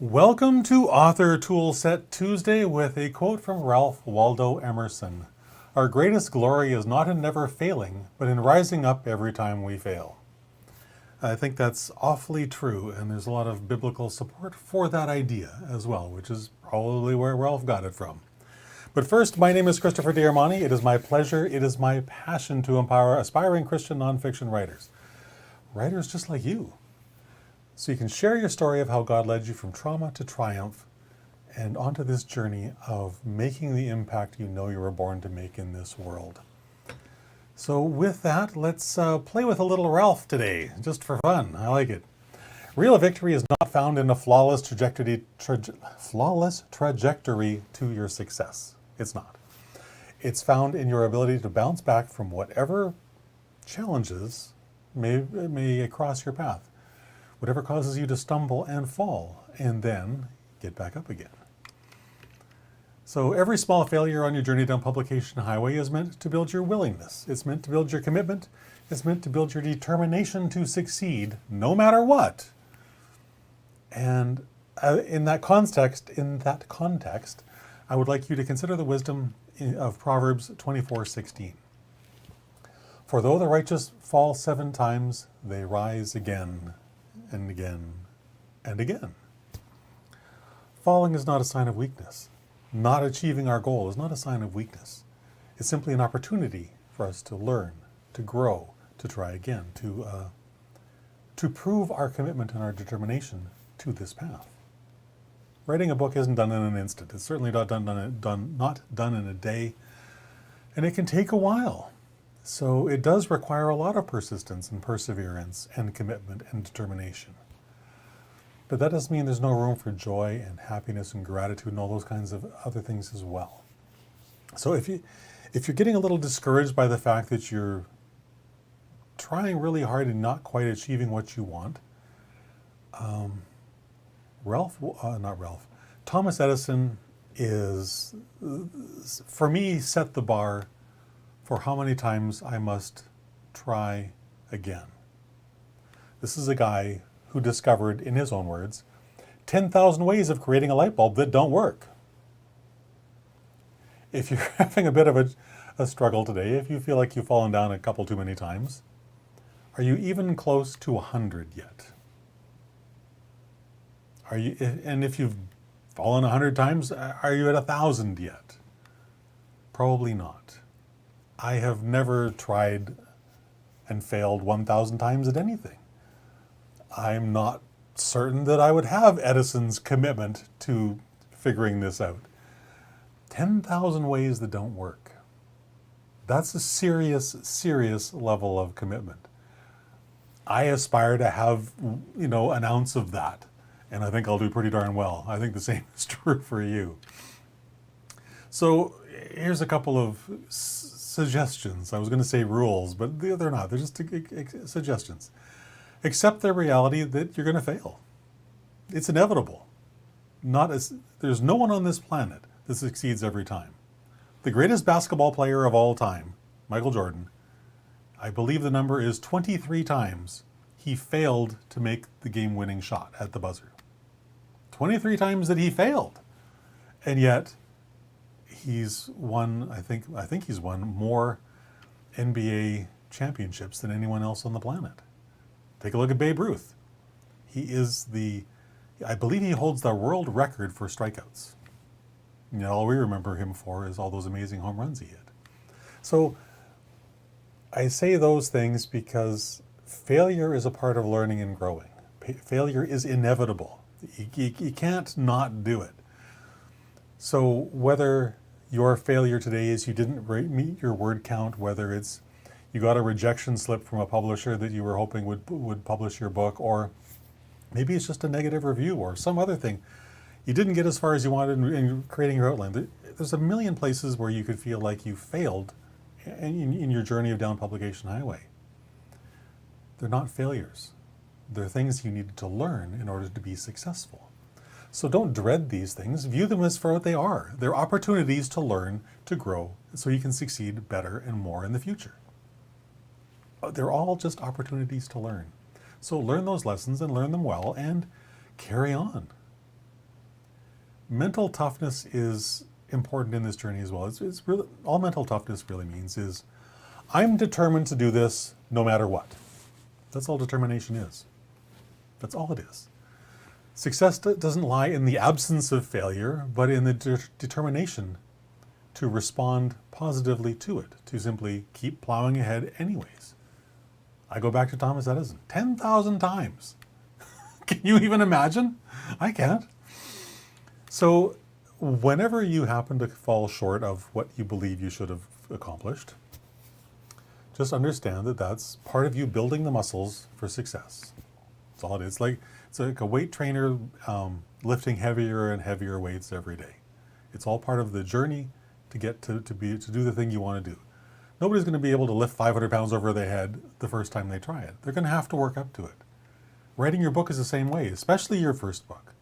Welcome to Author Toolset Tuesday with a quote from Ralph Waldo Emerson. Our greatest glory is not in never failing, but in rising up every time we fail. I think that's awfully true, and there's a lot of biblical support for that idea as well, which is probably where Ralph got it from. But first, my name is Christopher D'Armani. It is my pleasure, it is my passion to empower aspiring Christian nonfiction writers. Writers just like you. So you can share your story of how God led you from trauma to triumph and onto this journey of making the impact you know you were born to make in this world. So with that, let's play with a little Ralph today, just for fun. I like it. Real victory is not found in a flawless trajectory to your success. It's not. It's found in your ability to bounce back from whatever challenges may cross your path. Whatever causes you to stumble and fall, and then get back up again. So every small failure on your journey down publication highway is meant to build your willingness. It's meant to build your commitment. It's meant to build your determination to succeed, no matter what. And in that context, I would like you to consider the wisdom of Proverbs 24:16. For though the righteous fall 7 times, they rise again and again and again. Falling is not a sign of weakness. Not achieving our goal is not a sign of weakness. It's simply an opportunity for us to learn, to grow, to try again, to prove our commitment and our determination to this path. Writing a book isn't done in an instant. It's certainly not done in a day, and it can take a while. So it does require a lot of persistence and perseverance and commitment and determination. But that doesn't mean there's no room for joy and happiness and gratitude and all those kinds of other things as well. So if you're getting a little discouraged by the fact that you're trying really hard and not quite achieving what you want, Thomas Edison is, for me, set the bar for how many times I must try again. This is a guy who discovered, in his own words, 10,000 ways of creating a light bulb that don't work. If you're having a bit of a struggle today, if you feel like you've fallen down a couple too many times, are you even close to 100 yet? And if you've fallen 100 times, are you at 1,000 yet? Probably not. I have never tried and failed 1,000 times at anything. I'm not certain that I would have Edison's commitment to figuring this out. 10,000 ways that don't work. That's a serious, serious level of commitment. I aspire to have, an ounce of that, and I think I'll do pretty darn well. I think the same is true for you. So here's a couple of suggestions. I was going to say rules, but they're not. They're just suggestions. Accept the reality that you're going to fail. It's inevitable. There's no one on this planet that succeeds every time. The greatest basketball player of all time, Michael Jordan, I believe the number is 23 times he failed to make the game-winning shot at the buzzer. 23 times that he failed. And yet, he's won, I think he's won more NBA championships than anyone else on the planet. Take a look at Babe Ruth. I believe he holds the world record for strikeouts. All we remember him for is all those amazing home runs he hit. So I say those things because failure is a part of learning and growing. Failure is inevitable. You can't not do it. So whether your failure today is you didn't meet your word count, whether it's you got a rejection slip from a publisher that you were hoping would publish your book, or maybe it's just a negative review or some other thing. You didn't get as far as you wanted in creating your outline. There's a million places where you could feel like you failed in your journey of down publication highway. They're not failures. They're things you needed to learn in order to be successful. So don't dread these things. View them as for what they are. They're opportunities to learn, to grow, so you can succeed better and more in the future. They're all just opportunities to learn. So learn those lessons and learn them well and carry on. mental toughness is important in this journey as well. It's really, all mental toughness really means is, I'm determined to do this no matter what. That's all determination is. That's all it is. Success doesn't lie in the absence of failure, but in the determination to respond positively to it, to simply keep plowing ahead anyways. I go back to Thomas Edison 10,000 times. Can you even imagine? I can't. So whenever you happen to fall short of what you believe you should have accomplished, just understand that that's part of you building the muscles for success. That's all it is. It's like a weight trainer lifting heavier and heavier weights every day. It's all part of the journey to get to do the thing you want to do. Nobody's going to be able to lift 500 pounds over their head the first time they try it. They're going to have to work up to it. Writing your book is the same way, especially your first book,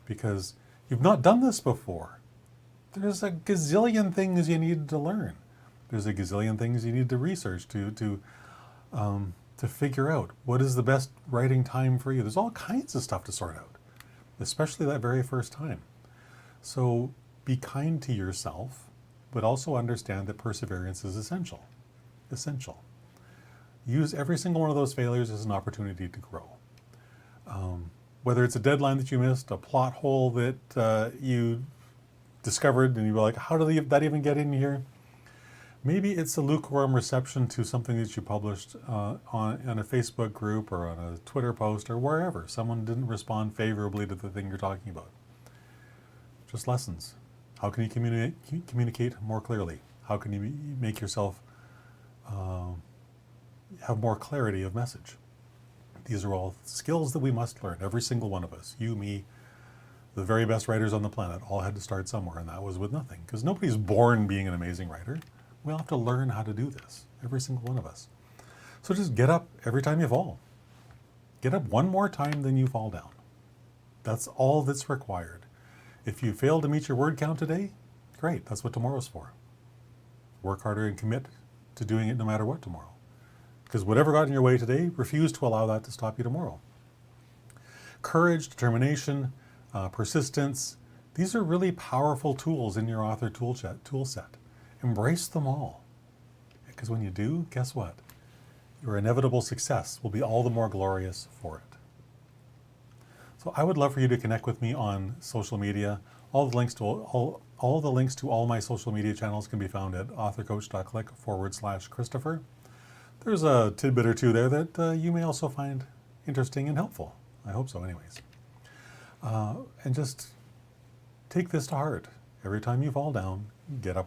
because you've not done this before. There's a gazillion things you need to learn. There's a gazillion things you need to research to figure out what is the best writing time for you. There's all kinds of stuff to sort out, especially that very first time. So be kind to yourself, but also understand that perseverance is essential. Essential. Use every single one of those failures as an opportunity to grow. Whether it's a deadline that you missed, a plot hole that you discovered and you were like, how did that even get in here? Maybe it's a lukewarm reception to something that you published on a Facebook group or on a Twitter post or wherever. Someone didn't respond favorably to the thing you're talking about. Just lessons. How can you communicate more clearly? How can you make yourself have more clarity of message? These are all skills that we must learn, every single one of us. You, me, the very best writers on the planet all had to start somewhere, and that was with nothing. Because nobody's born being an amazing writer. We all have to learn how to do this, every single one of us. So just get up every time you fall. Get up one more time than you fall down. That's all that's required. If you fail to meet your word count today, great, that's what tomorrow's for. Work harder and commit to doing it no matter what tomorrow. Because whatever got in your way today, refuse to allow that to stop you tomorrow. Courage, determination, persistence, these are really powerful tools in your author tool set. Embrace them all. Because when you do, guess what? Your inevitable success will be all the more glorious for it. So I would love for you to connect with me on social media. All the links to all my social media channels can be found at authorcoach.click/Christopher. There's a tidbit or two there that you may also find interesting and helpful. I hope so anyways. And just take this to heart. Every time you fall down, get up